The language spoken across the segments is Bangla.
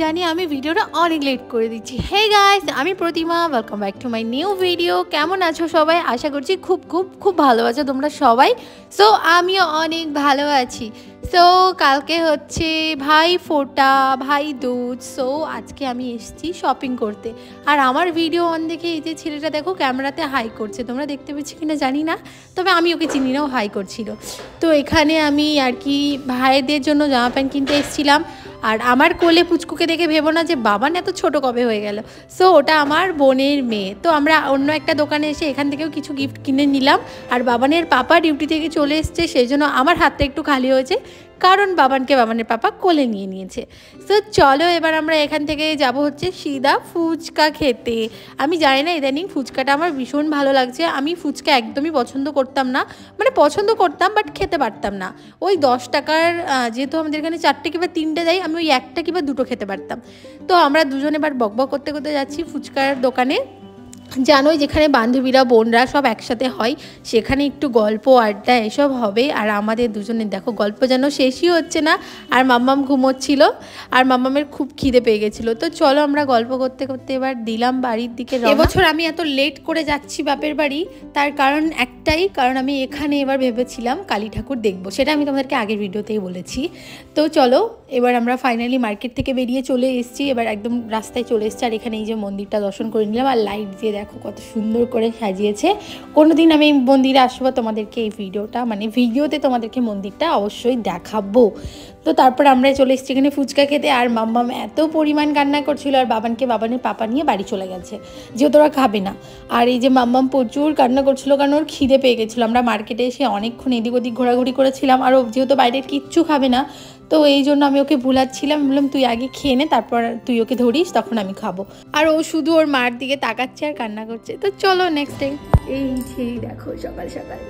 জানি আমি ভিডিওটা অনেক লেট করে দিচ্ছি। হে গাইস, আমি Pratima, welcome back to my new video. কেমন আছো সবাই? আশা করছি খুব খুব খুব ভালো আছো তোমরা সবাই। সো আমিও অনেক ভালো আছি। সো কালকে হচ্ছে ভাই ফোঁটা, ভাই দুজ। সো আজকে আমি এসেছি শপিং করতে। আর আমার ভিডিও অন দেখে এই যে ছেলেটা দেখো ক্যামেরাতে হাই করছে, তোমরা দেখতে পেয়েছি কিনা জানি না, তবে আমি ওকে চিনি নাও, হাই করছিল। তো এখানে আমি আর কি ভাইদের জন্য জামা প্যান্ট কিনতে এসেছিলাম। আর আমার কোলে পুচকুকে দেখে ভেবো না যে বাবান এত ছোট কবে হয়ে গেল। সো ওটা আমার বোনের মেয়ে। তো আমরা অন্য একটা দোকানে এসে এখান থেকেও কিছু গিফট কিনে নিলাম। আর বাবানের পাপা ডিউটি থেকে চলে এসছে, সেই জন্য আমার হাতটা একটু খালি হয়েছে, কারণ বাবানের পাপা কোলে নিয়ে নিয়েছে। সো চলো এবার আমরা এখান থেকে যাব হচ্ছে সিধা ফুচকা খেতে। আমি জানি না ইদানিং ফুচকাটা আমার ভীষণ ভালো লাগছে। আমি ফুচকা একদমই পছন্দ করতাম না, মানে পছন্দ করতাম বাট খেতে পারতাম না। ওই 10 টাকার যেহেতু আমাদের এখানে 4টে কিংবা 3টে দেয়, আমি ওই 1টা কিংবা 2টো খেতে পারতাম। তো আমরা দুজনে এবার বকবক করতে করতে যাচ্ছি ফুচকার দোকানে। জানোই যেখানে বান্ধবীরা বোনরা সব একসাথে হয়, সেখানে একটু গল্প আড্ডা এসব হবে। আর আমাদের দুজনের দেখো গল্প যেন শেষই হচ্ছে না। আর মাম্মাম ঘুমোচ্ছিল, আর মাম্মামের খুব খিদে পেয়ে গেছিলো। তো চলো আমরা গল্প করতে করতে এবার দিলাম বাড়ির দিকে। এবছর আমি এত লেট করে যাচ্ছি বাপের বাড়ি, তার কারণ একটাই, কারণ আমি এখানে এবার ভেবেছিলাম কালী ঠাকুর দেখবো, সেটা আমি তোমাদেরকে আগের ভিডিওতেই বলেছি। তো চলো এবার আমরা ফাইনালি মার্কেট থেকে বেরিয়ে চলে এসেছি, এবার একদম রাস্তায় চলে এসেছি। আর এখানে এই যে মন্দিরটা দর্শন করে নিলাম, আর লাইট দিয়ে দেখো কত সুন্দর করে সাজিয়েছে। কোনোদিন আমি এই মন্দিরে আসবো, তোমাদেরকে এই ভিডিওটা মানে ভিডিওতে তোমাদেরকে মন্দিরটা অবশ্যই দেখাবো। তো তারপর আমরা চলে এসেছি এখানে ফুচকা খেতে। আর মাম্মাম এত পরিমাণ কান্না করছিল, আর বাবানের পাপা নিয়ে বাড়ি চলে গেছে, যেহেতু ওরা খাবে না। আর এই যে মাম্মাম প্রচুর কান্না করছিল, কারণ ওর খিদে পেয়ে গেছিলো। আমরা মার্কেটে এসে অনেকক্ষণ এদিক ওদিক ঘোরাঘুরি করেছিলাম, আর ও যেহেতু বাইরের কিচ্ছু খাবে না, তো এই জন্য আমি ওকে ভুলাচ্ছিলাম, বললাম তুই আগে খেয়ে নে, তারপর তুই ওকে ধরিস, তখন আমি খাবো। আর ও শুধু ওর মার দিকে তাকাচ্ছে আর কান্না করছে। তো চলো নেক্সট টাইম। এই সেই দেখো সকাল সকাল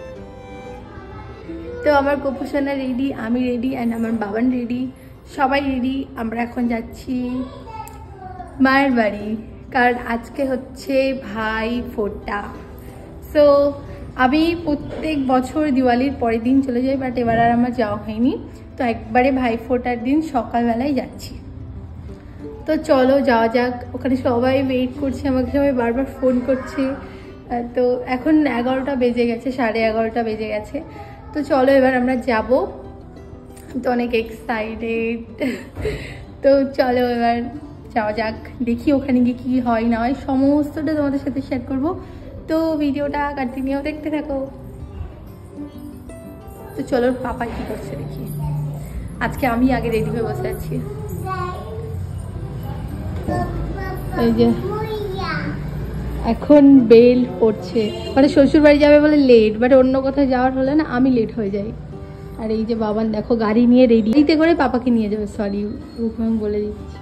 তো আমার গোপুসোনা রেডি, আমি রেডি, অ্যান্ড আমার বাবান রেডি, সবাই রেডি। আমরা এখন যাচ্ছি মায়ের বাড়ি, কারণ আজকে হচ্ছে ভাই ফোঁটা। সো আমি প্রত্যেক বছর দিওয়ালির পরের দিন চলে যাই, বাট এবার আর আমার যাওয়া হয়নি। তো একবারে ভাই ফোঁটার দিন সকালবেলায় যাচ্ছি। তো চলো যাওয়া যাক। ওখানে সবাই ওয়েট করছে, আমাকে সবাই বারবার ফোন করছে। তো এখন 11টা বেজে গেছে, 11:30 বেজে গেছে। তো চলো এবার আমরা যাব। তো অনেক এক্সাইটেড। তো চলো এবার যাওয়া যাক, দেখি ওখানে গিয়ে কী হয় না হয় সমস্তটা তোমাদের সাথে শেয়ার করবো। তো ভিডিওটা কন্টিনিউ দেখতে থাকো। তো চলো পাপা কি করছে দেখি। আজকে আমি আগে রেডি হয়ে বসে আছি। এই যে এখন বেল পড়ছে, মানে শ্বশুর বাড়ি যাবে বলে লেট, বাট অন্য কোথাও যাওয়ার হলে না আমি লেট হয়ে যাই। আর এই যে বাবান দেখো গাড়ি নিয়ে রেডি, গাড়িতে করে পাপাকে নিয়ে যাবে। সরি আমি বলে দিচ্ছি।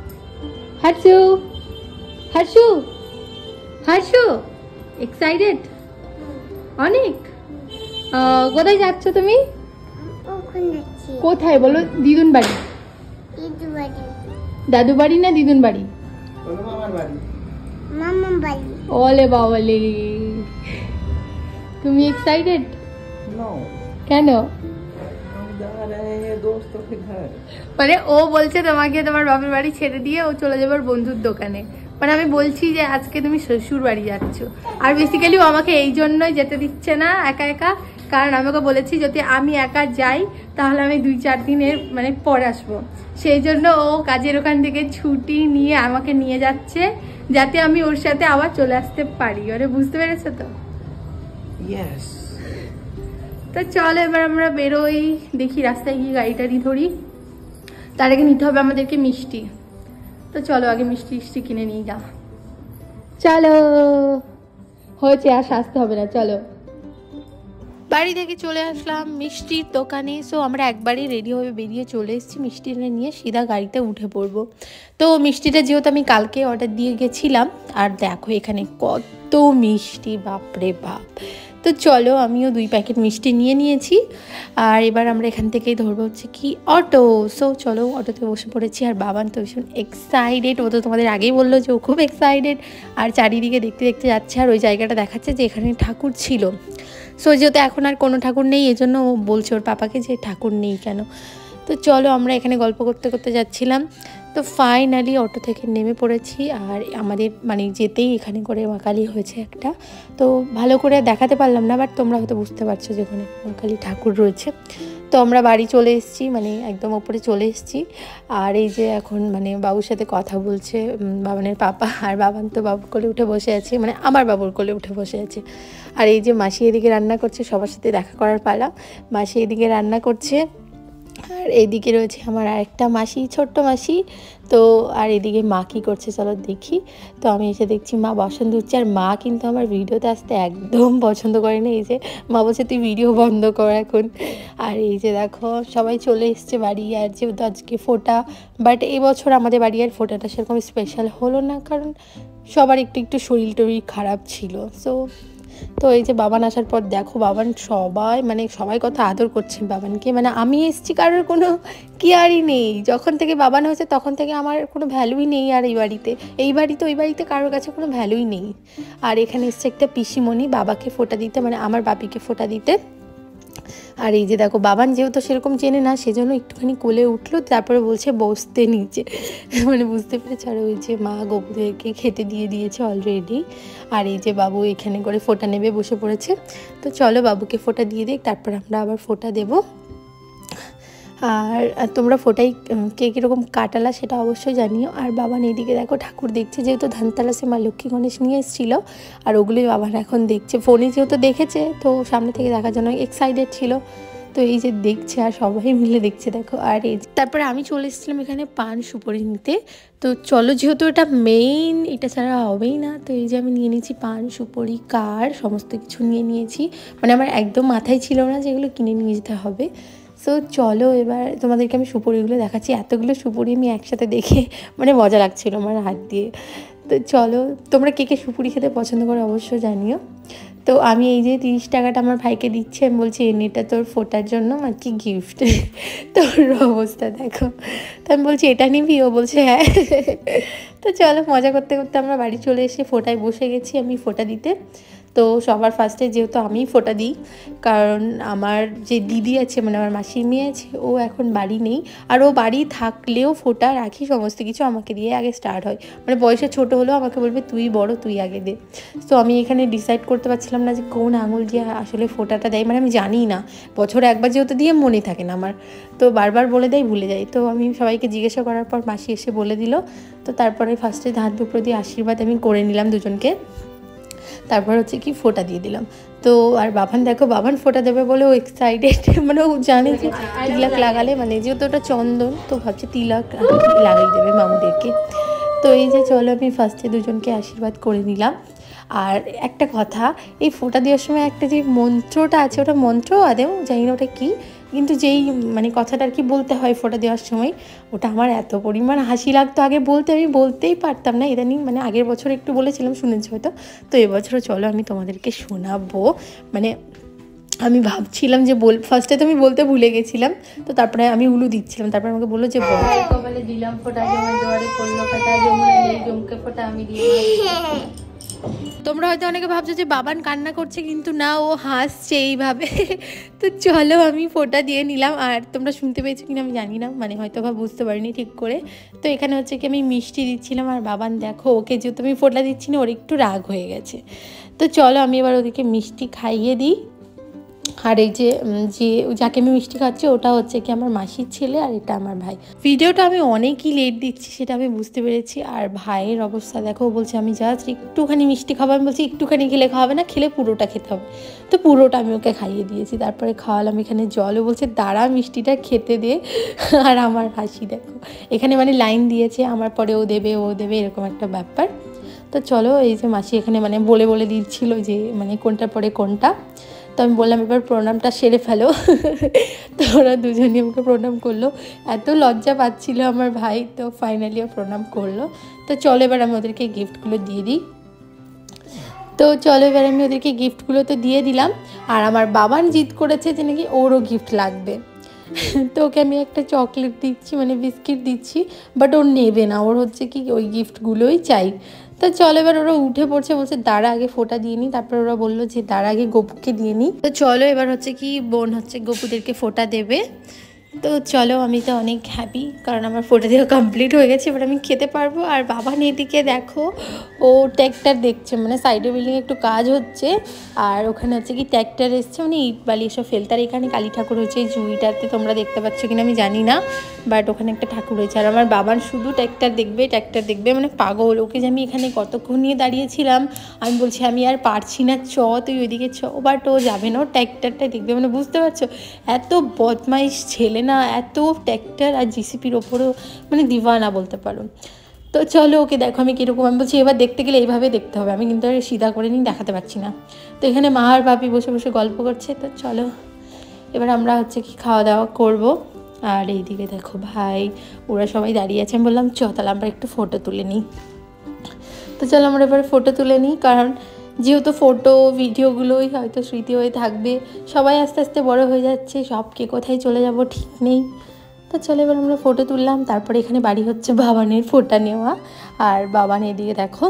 হারশু হারশু হারশু এক্সাইটেড অনেক। কোথায় যাচ্ছ তুমি? কোথায় বলো? দিদুন বাড়ি? দাদু বাড়ি না দিদুন বাড়ি? ওলে বাবলে, তুমি এক্সাইটেড? কেন? মানে ও বলছে তোমাকে তোমার বাপের বাড়ি ছেড়ে দিয়ে ও চলে যাবে ওর বন্ধুর দোকানে, মানে আমি বলছি যে আজকে তুমি শ্বশুর বাড়ি যাচ্ছ। আর বেসিক্যালি ও আমাকে এই জন্যই যেতে দিচ্ছে না একা একা, কারণ আমি ওকে বলেছি যদি আমি একা যাই তাহলে আমি 2-4 দিনের মানে পর আসবো। সেই জন্য ও কাজের ওখান থেকে ছুটি নিয়ে আমাকে নিয়ে যাচ্ছে, যাতে আমি ওর সাথে আবার চলে আসতে পারি। ওরে বুঝতে পেরেছো তো? ইয়েস। তো চলো এবার আমরা বেরোই, দেখি রাস্তায় গিয়ে গাড়িটারি ধরি। তার আগে নিতে হবে আমাদেরকে মিষ্টি। তো চলো আগে মিষ্টি কিনে নিয়ে যা। চলো হয়েছে, আর সাজতে হবে না। চলো বাড়ি থেকে চলে আসলাম মিষ্টির দোকানে। সো আমরা একবারই রেডি হয়ে বেরিয়ে চলে এসেছি, মিষ্টি নিয়ে সিধা গাড়িতে উঠে পড়বো। তো মিষ্টিটা যেহেতু আমি কালকে অর্ডার দিয়ে গেছিলাম, আর দেখো এখানে কত মিষ্টি, বাপরে বাপ। তো চলো আমিও 2 প্যাকেট মিষ্টি নিয়ে নিয়েছি। আর এবার আমরা এখান থেকেই ধরবো হচ্ছে কি অটো। সো চলো অটোতে বসে পড়েছি। আর বাবান তো ভীষণ এক্সাইটেড, ও তো তোমাদের আগেই বললো যে ও খুব এক্সাইটেড। আর চারিদিকে দেখতে দেখতে যাচ্ছে, আর ওই জায়গাটা দেখাচ্ছে যে এখানে ঠাকুর ছিল। সো যেহেতু এখন আর কোনো ঠাকুর নেই, এজন্য ও বলছে ওর পাপাকে যে ঠাকুর নেই কেন। তো চলো আমরা এখানে গল্প করতে করতে যাচ্ছিলাম। তো ফাইনালি অটো থেকে নেমে পড়েছি। আর আমাদের মানে যেতেই এখানে করে মা কালী হয়েছে একটা, তো ভালো করে দেখাতে পারলাম না, বাট তোমরা হয়তো বুঝতে পারছো যে ওখানে মা কালী ঠাকুর রয়েছে। তো আমরা বাড়ি চলে এসেছি, মানে একদম ওপরে চলে এসেছি। আর এই যে এখন মানে বাবুর সাথে কথা বলছে বাবানের পাপা, আর বাবান তো বাবুর কোলে উঠে বসে আছে, মানে আমার বাবুর কোলে উঠে বসে আছে। আর এই যে মাসি এদিকে রান্না করছে, সবার সাথে দেখা করার পালা। মাসি এদিকে রান্না করছে, আর এইদিকে রয়েছে আমার আরেকটা মাসি, ছোট্ট মাসি। তো আর এদিকে মা কী করছে চলো দেখি। তো আমি এসে দেখছি মা বাসন ধুচ্ছে, আর মা কিন্তু আমার ভিডিওতে আসতে একদম পছন্দ করে না। এই যে মা বলছে তুই ভিডিও বন্ধ কর এখন। আর এই যে দেখো সবাই চলে এসছে বাড়ি, আর যেহেতু আজকে ফোটা, বাট এবছর আমাদের বাড়ি আর ফোটাটা সেরকম স্পেশাল হলো না, কারণ সবার একটু একটু শরীর টরীর খারাপ ছিল। তো এই যে বাবান আসার পর দেখো বাবান সবাই কত আদর করছে বাবানকে, মানে আমি এসেছি কারোর কোনো কেয়ারই নেই। যখন থেকে বাবান হয়েছে তখন থেকে আমার কোনো ভ্যালুই নেই। আর এই বাড়িতে ওই বাড়িতে কারোর কাছে কোনো ভ্যালুই নেই। আর এখানে এসছে একটা পিসিমণি বাবাকে ফোঁটা দিতে, মানে আমার বাপিকে ফোঁটা দিতে। আর এই যে দেখো বাবান যেহেতু সেরকম চেনে না, সেজন্য একটুখানি কোলে উঠলো, তারপরে বলছে বসতে নিচে, মানে বুঝতে পেরেছে। আর ওই যে মা গপুদেরকে খেতে দিয়ে দিয়েছে অলরেডি। আর এই যে বাবু এখানে করে ফোঁটা নেবে বসে পড়েছে। তো চলো বাবুকে ফোঁটা দিয়ে দিই, তারপর আমরা আবার ফোঁটা দেবো। আর তোমরা ফোটাই কে কীরকম কাটালা সেটা অবশ্যই জানিও। আর বাবান এইদিকে দেখো ঠাকুর দেখছে, যেহেতু ধানতালাসে মা লক্ষ্মী গণেশ নিয়ে এসেছিলো, আর ওগুলোই বাবান এখন দেখছে। ফোনে যেহেতু দেখেছে তো সামনে থেকে দেখার জন্য এক্সাইটেড ছিল। তো এই যে দেখছে আর সবাই মিলে দেখছে দেখো। আর এই তারপরে আমি চলে এসেছিলাম এখানে পান সুপারি নিতে। তো চলো যেহেতু এটা মেইন, এটা ছাড়া হবেই না। তো এই যে আমি নিয়ে নিয়েছি পান সুপারি কার সমস্ত কিছু নিয়ে নিয়েছি, মানে আমার একদম মাথায় ছিল না যেগুলো কিনে নিয়ে যেতে হবে। সো চলো এবার তোমাদেরকে আমি সুপুরিগুলো দেখাচ্ছি। এতগুলো সুপুরি আমি একসাথে দেখে মানে মজা লাগছিলো আমার হাত দিয়ে। তো চলো তোমরা কে কে সুপুরি খেতে পছন্দ করো অবশ্যই জানিও। তো আমি এই যে 30 টাকাটা আমার ভাইকে দিচ্ছি, আমি বলছি এটা তোর ফোটার জন্য আর কি গিফট। তোর অবস্থা দেখো। তো আমি বলছি এটা নিবি, ও বলছে হ্যাঁ। তো চলো মজা করতে করতে আমরা বাড়ি চলে এসে ফোটায় বসে গেছি আমি ফোটা দিতে। তো সবার ফার্স্টে যেহেতু আমিই ফোঁটা দিই, কারণ আমার যে দিদি আছে মানে আমার মাসির মেয়ে আছে, ও এখন বাড়ি নেই। আর ও বাড়ি থাকলেও ফোঁটা রাখি সমস্ত কিছু আমাকে দিয়ে আগে স্টার্ট হয়, মানে বয়সে ছোটো হলেও আমাকে বলবে তুই বড় তুই আগে দে। তো আমি এখানে ডিসাইড করতে পারছিলাম না যে কোন আঙুল দিয়ে আসলে ফোঁটাটা দেয়, মানে আমি জানি না, বছরে একবার যেহেতু দিয়ে মনে থাকে না আমার, তো বারবার বলে দেয় ভুলে যাই। তো আমি সবাইকে জিজ্ঞাসা করার পর মাসি এসে বলে দিল। তো তারপরে ফার্স্টে ধান দুপুর দিয়ে আশীর্বাদ আমি করে নিলাম দুজনকে, তারপর হচ্ছে কি ফোঁটা দিয়ে দিলাম। তো আর বাবান দেখো বাবান ফোঁটা দেবে বলে ও এক্সাইটেড, মানে ও জানে যে তিলক লাগালে মানে যেহেতু ওটা চন্দন, তো ভাবছে তিলক লাগিয়ে দেবে মামুদেরকে। তো এই যে চলো আমি ফার্স্টে দুজনকে আশীর্বাদ করে নিলাম। আর একটা কথা, এই ফোঁটা দেওয়ার সময় একটা যে মন্ত্রটা আছে, ওটা মন্ত্র আদেও জানি না ওটা কী, কিন্তু যেই মানে কথাটা আর কি বলতে হয় ফোঁটা দেওয়ার সময়, ওটা আমার এত পরিমাণ হাসি লাগতো আগে বলতে, আমি বলতেই পারতাম না। ইদানিং মানে আগের বছর একটু বলেছিলাম, শুনেছি হয়তো, তো এবছরও চলো আমি তোমাদেরকে শোনাবো। মানে আমি ভাবছিলাম যে ফার্স্টে তো আমি বলতে ভুলে গেছিলাম, তো তারপরে আমি উলু দিচ্ছিলাম, তারপরে আমাকে বললো যে বল। কপালে দিলাম ফোঁটা, জমে জোয়ারে পড়লো ফাটা, যমুনা নেই জমকে ফোঁটা আমি দিয়ে। তোমরা হয়তো অনেকে ভাবছো যে বাবান কান্না করছে, কিন্তু না, ও হাসছে এইভাবে। তো চলো আমি ফোঁটা দিয়ে নিলাম। আর তোমরা শুনতে পেয়েছো কিনা আমি জানি না, মানে হয়তো বা বুঝতে পারিনি ঠিক করে। তো এখানে হচ্ছে কি আমি মিষ্টি দিচ্ছিলাম, আর বাবান দেখো ওকে যেহেতু আমি ফোঁটা দিচ্ছি না, ওর একটু রাগ হয়ে গেছে। তো চলো আমি এবার ওদেরকে মিষ্টি খাইয়ে দিই। আর এই যে যাকে আমি মিষ্টি খাচ্ছি ওটা হচ্ছে কি আমার মাসির ছেলে, আর এটা আমার ভাই। ভিডিওটা আমি অনেকই লেট দিচ্ছি সেটা আমি বুঝতে পেরেছি। আর ভাইয়ের অবস্থা দেখো, বলছে আমি জাস্ট একটুখানি মিষ্টি খাবো, আমি বলছি একটুখানি খেলে খাওয়াবে না, খেলে পুরোটা খেতে হবে। তো পুরোটা আমি ওকে খাইয়ে দিয়েছি, তারপরে খাওয়ালাম এখানে জলও, বলছে দাঁড়া মিষ্টিটা খেতে দে। আর আমার হাসি দেখো, এখানে মানে লাইন দিয়েছে আমার পরে ও দেবে এরকম একটা ব্যাপার। তো চলো এই যে মাসি এখানে মানে বলে দিচ্ছিল যে মানে কোনটার পরে কোনটা। তো আমি বললাম এবার প্রণামটা সেরে ফেলো। তো ওরা দুজনই আমাকে প্রণাম করলো, এত লজ্জা পাচ্ছিল আমার ভাই, তো ফাইনালিও প্রণাম করলো। তো চলো এবার আমি ওদেরকে গিফটগুলো দিয়ে দিই। তো চলো এবার আমি ওদেরকে গিফটগুলো তো দিয়ে দিলাম। আর আমার বাবান জিদ করেছে যে নাকি ওরও গিফট লাগবে। তো ওকে আমি একটা চকলেট দিচ্ছি, মানে বিস্কিট দিচ্ছি, বাট ওর নেবে না, ওর হচ্ছে কি ওই গিফটগুলোই চাই। তো চলো এবার ওরা উঠে পড়ছে, বলছে দাঁড়া আগে ফোঁটা দিয়ে নিই, তারপর ওরা বললো যে দাঁড়া আগে গপুকে দিয়ে নিই। তো চলো এবার হচ্ছে কি বোন হচ্ছে গপুদেরকে ফোঁটা দেবে। তো চলো, আমি তো অনেক হ্যাপি, কারণ আমার ফটো দেওয়া কমপ্লিট হয়ে গেছে। এবার আমি খেতে পারবো। আর বাবা এদিকে দেখো, ও ট্র্যাক্টর দেখছে, মানে সাইডে বিল্ডিং একটু কাজ হচ্ছে, আর ওখানে হচ্ছে কি ট্র্যাক্টর এসছে, মানে ইট বালি এসব ফেলতে। আর এখানে কালী ঠাকুর হয়েছে এই জুঁইটাতে, তোমরা দেখতে পাচ্ছ কিনা আমি জানি না, বাট ওখানে একটা ঠাকুর হয়েছে। আর আমার বাবার শুধু ট্র্যাক্টর দেখবে, মানে পাগল। ওকে যে আমি এখানে কতক্ষণ নিয়ে দাঁড়িয়েছিলাম, আমি বলছি আমি আর পারছি না, চ তুই ওইদিকে চ, বাট ও যাবে না, ও ট্র্যাক্টরটা দেখবে। মানে বুঝতে পারছো, এত বদমাইশ ছেলে না, এত ট্র্যাক্টর আর জিসিপির ওপরও মানে দিওয়ানা বলতে পারো। তো চলো, ওকে দেখো আমি কীরকম, আমি বলছি এবার দেখতে গেলে এইভাবে দেখতে হবে, আমি কিন্তু আর সিধা করে নিয়ে দেখাতে পারছি না। তো এখানে মা আর বাপি বসে বসে গল্প করছে। তো চলো এবার আমরা হচ্ছে কি খাওয়া দাওয়া করবো। আর এইদিকে দেখো ভাই, ওরা সবাই দাঁড়িয়ে আছে। আমি বললাম চ তাহলে আমরা একটু ফটো তুলে নিই। তো চলো আমরা এবার ফটো তুলে নিই, কারণ যেহেতু ফটো ভিডিওগুলোই হয়তো স্মৃতি হয়ে থাকবে। সবাই আস্তে আস্তে বড় হয়ে যাচ্ছে, সবকে কোথায় চলে যাব ঠিক নেই। তো চলো এবার আমরা ফটো তুললাম। তারপরে এখানে বাড়ি হচ্ছে বাবানের ফোঁটা নেওয়া। আর বাবান এদিকে দেখো,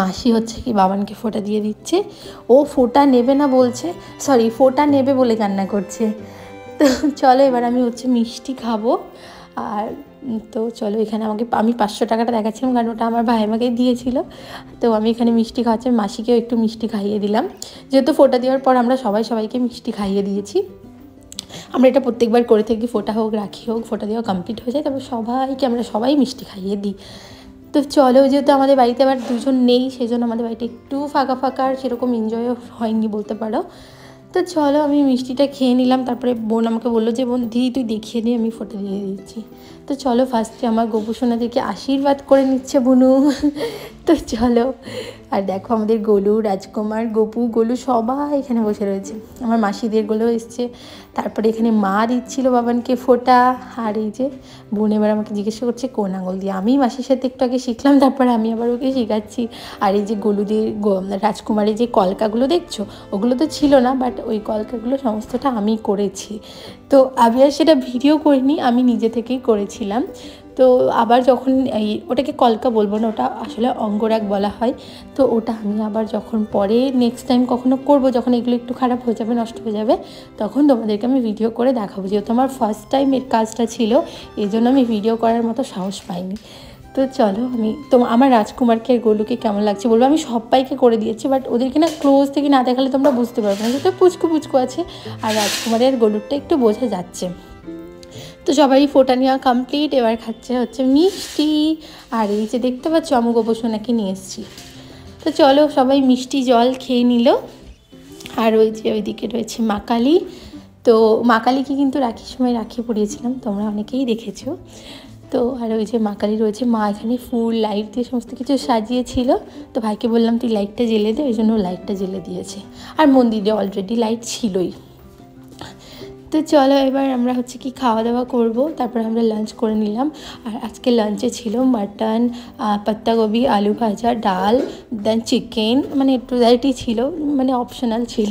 মাসি হচ্ছে কি বাবানকে ফোঁটা দিয়ে দিচ্ছে। ও ফোঁটা নেবে না বলছে, সরি ফোঁটা নেবে বলে কান্না করছে। তো চলো এবার আমি হচ্ছে মিষ্টি খাবো। আর তো চলো, এখানে আমি 500 টাকাটা দেখাচ্ছিলাম, কারণ ওটা আমার ভাই আমাকে দিয়েছিল। তো আমি এখানে মিষ্টি খাওয়াচ্ছি, মাসিকেও একটু মিষ্টি খাইয়ে দিলাম। যেহেতু ফোঁটা দেওয়ার পর আমরা সবাইকে মিষ্টি খাইয়ে দিয়েছি। আমরা এটা প্রত্যেকবার করে থাকি, ফোঁটা হোক রাখি হোক, ফোঁটা দেওয়া কমপ্লিট হয়ে যায়, তারপর আমরা সবাই মিষ্টি খাইয়ে দিই। তো চলো, যেহেতু আমাদের বাড়িতে আবার দুজন নেই, সেই জন্য আমাদের বাড়িটা একটু ফাঁকা ফাঁকা, আর সেরকম এনজয়ও হয়নি বলতে পারো। তো চলো আমি মিষ্টিটা খেয়ে নিলাম। তারপরে বোন আমাকে বললো যে বোন দিদি তুই দেখিয়ে দিই, আমি ফোঁটা দিয়ে দিচ্ছি। তো চলো ফার্স্টে আমার গপু সোনাদেরকে আশীর্বাদ করে নিচ্ছে বুনু। তো চলো, আর দেখো আমাদের গোলু, রাজকুমার, গপু, গোলু সবাই এখানে বসে রয়েছে। আমার মাসিদের গোলু এসছে। তারপরে এখানে মা দিচ্ছিল বাবানকে ফোঁটা। আর এই যে বোন এবার আমাকে জিজ্ঞেস করছে কোন আঙুল দিয়ে। আমি মাসির সাথে একটু আগে শিখলাম, তারপরে আমি আবার ওকে শেখাচ্ছি। আর এই যে গোলুদের রাজকুমারের যে কলকাগুলো দেখছো, ওগুলো তো ছিল না, বাট ওই কলকাগুলো সমস্তটা আমি করেছি। তো আমি আর সেটা ভিডিও করিনি, আমি নিজে থেকেই করেছিলাম। তো আবার যখন ওটাকে কলকা বলবো না, ওটা আসলে অঙ্গরাগ বলা হয়। তো ওটা আমি আবার যখন পরে নেক্সট টাইম কখনো করবো, যখন এগুলো একটু খারাপ হয়ে যাবে, নষ্ট হয়ে যাবে, তখন তোমাদেরকে আমি ভিডিও করে দেখাবো। যেহেতু আমার ফার্স্ট টাইম এর কাজটা ছিল, এই জন্য আমি ভিডিও করার মতো সাহস পাইনি। তো চলো আমার রাজকুমারকে আর গোলুকে কেমন লাগছে বলবো। আমি সবাইকে করে দিয়েছি, বাট ওদেরকে না ক্লোজ থেকে না দেখালে তোমরা বুঝতে পারবে না, যেহেতু পুচকু আছে। আর রাজকুমারের আর গোলুরটা একটু বোঝা যাচ্ছে। তো সবারই ফোঁটা নেওয়া কমপ্লিট। এবার খাচ্ছে হচ্ছে মিষ্টি। আর এই যে দেখতে পাচ্ছ আমি গোপসোনাকে নিয়ে এসেছি। তো চলো সবাই মিষ্টি জল খেয়ে নিল। আর ওই যে ওইদিকে রয়েছে মা কালী। তো মা কালীকে কিন্তু রাখির সময় রাখি পরিয়েছিলাম, তোমরা অনেকেই দেখেছো। তো আর ওই যে মা কালী রয়েছে, মা এখানে ফুল লাইট দিয়ে সমস্ত কিছু সাজিয়েছিল। তো ভাইকে বললাম তুই লাইটটা জ্বেলে দে, ওই জন্য লাইটটা জ্বেলে দিয়েছে। আর মন্দিরে অলরেডি লাইট ছিলই। তো চলো এবার আমরা হচ্ছে কি খাওয়া দাওয়া করব। তারপরে আমরা লাঞ্চ করে নিলাম। আর আজকে লাঞ্চে ছিল মাটন, পাত্তাগোবি, আলু ভাজা, ডাল, দেন চিকেন, মানে একটু ভ্যারাইটি ছিল, মানে অপশনাল ছিল।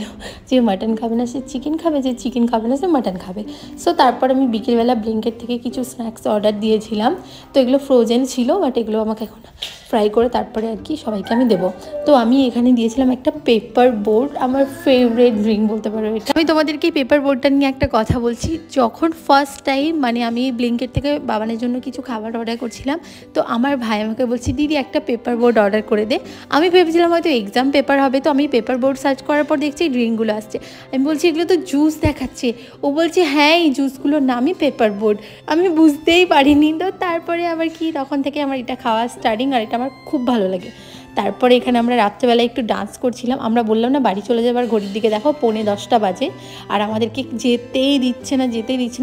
যে মাটন খাবে না সে চিকেন খাবে, যে চিকেন খাবে না সে মাটন খাবে। সো তারপর আমি বিকেলবেলা ব্লিঙ্কেট থেকে কিছু স্ন্যাক্স অর্ডার দিয়েছিলাম। তো এগুলো ফ্রোজেন ছিল, বাট এগুলো আমাকে এখন ফ্রাই করে তারপরে আর কি সবাইকে আমি দেবো। তো আমি এখানে দিয়েছিলাম একটা পেপার বোর্ড, আমার ফেভারিট ড্রিঙ্ক বলতে পারো এটা। আমি তোমাদেরকে এই পেপার বোর্ডটা নিয়ে একটা কথা বলছি। যখন ফার্স্ট টাইম মানে আমি ব্লিঙ্কেট থেকে বাবানের জন্য কিছু খাবার অর্ডার করছিলাম, তো আমার ভাই আমাকে বলছি দিদি একটা পেপার বোর্ড অর্ডার করে দে। আমি ভেবেছিলাম হয়তো এক্সাম পেপার হবে, তো আমি পেপার বোর্ড সার্চ করার পর দেখছি ড্রিঙ্কগুলো আসছে। আমি বলছি এগুলো তো জুস দেখাচ্ছে। ও বলছে হ্যাঁ এই জুসগুলোর নামই পেপার বোর্ড। আমি বুঝতেই পারিনি। তো তারপরে আবার কি তখন থেকে আমার এটা খাওয়া স্টার্টিং, আর এটা আমার খুব ভালো লাগে। তারপরে এখানে আমরা রাত্রেবেলা একটু ডান্স করছিলাম। আমরা বললাম না বাড়ি চলে যাবার, ঘড়ির দিকে দেখো 9:45 বাজে, আর আমাদেরকে যেতেই দিচ্ছে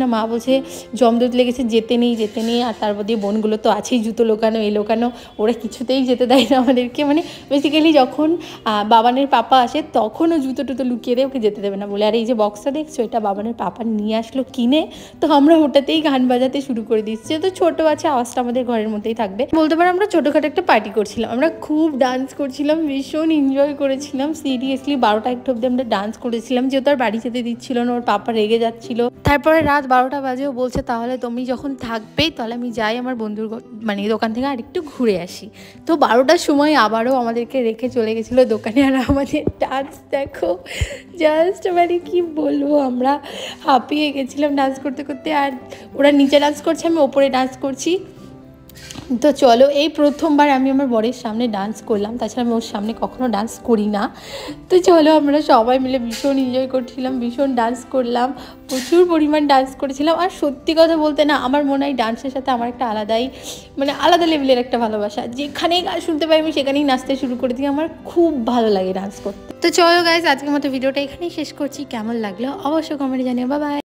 না। মা বলছে জমদূত লেগেছে, যেতে নেই। আর তারপর দিয়ে বোনগুলো তো আছেই, জুতো লোকানো লোকানো, ওরা কিছুতেই যেতে দেয় না আমাদেরকে। মানে বেসিক্যালি যখন বাবানের পাপা আসে তখনও জুতো টুতো লুকিয়ে দেয়, ওকে যেতে দেবে না বলে। আর এই যে বক্সটা দেখছো, এটা বাবানের পাপা নিয়ে আসলো কিনে, তো আমরা ওটাতেই গান বাজাতে শুরু করে দিচ্ছি। তো ছোটো আছে, আওয়াজটা আমাদের ঘরের মধ্যেই থাকবে বলতে পারো। আমরা ছোটোখাটো একটা পার্টি করছিলাম, আমরা খুব ডান্স করছিলাম, ভীষণ এনজয় করেছিলাম। সিরিয়াসলি 12টা 1টা অবধি আমরা ডান্স করেছিলাম, যেহেতু আর বাড়ি যেতে দিচ্ছিল না, ওর পাপা রেগে যাচ্ছিলো। তারপরে রাত 12টা বাজেও বলছে তাহলে তুমি যখন থাকবেই তাহলে আমি যাই আমার বন্ধুর মানে দোকান থেকে আরেকটু ঘুরে আসি। তো 12টার সময় আবারও আমাদেরকে রেখে চলে গেছিলো দোকানে। আর আমাদের ডান্স দেখো, জাস্ট মানে কি বলবো, আমরা হাঁপিয়ে গেছিলাম ডান্স করতে করতে। আর ওরা নিচে ডান্স করছে, আমি ওপরে ডান্স করছি। তো চলো, এই প্রথমবার আমি আমার বরের সামনে ডান্স করলাম, তাছাড়া আমি ওর সামনে কখনো ডান্স করি না। তো চলো, আমরা সবাই মিলে ভীষণ এনজয় করছিলাম, ভীষণ ডান্স করলাম, প্রচুর পরিমাণ ডান্স করেছিলাম। আর সত্যি কথা বলতে না, আমার মনে হয় ডান্সের সাথে আমার একটা আলাদাই মানে আলাদা লেভেলের একটা ভালোবাসা। যেখানেই গান শুনতে পাই আমি সেখানেই নাচতে শুরু করে দিই, আমার খুব ভালো লাগে ডান্স করতে। তো চলো গাইজ, আজকের মতো ভিডিওটা এখানেই শেষ করছি। কেমন লাগলো অবশ্যই কমেন্টে জানিও। Bye bye.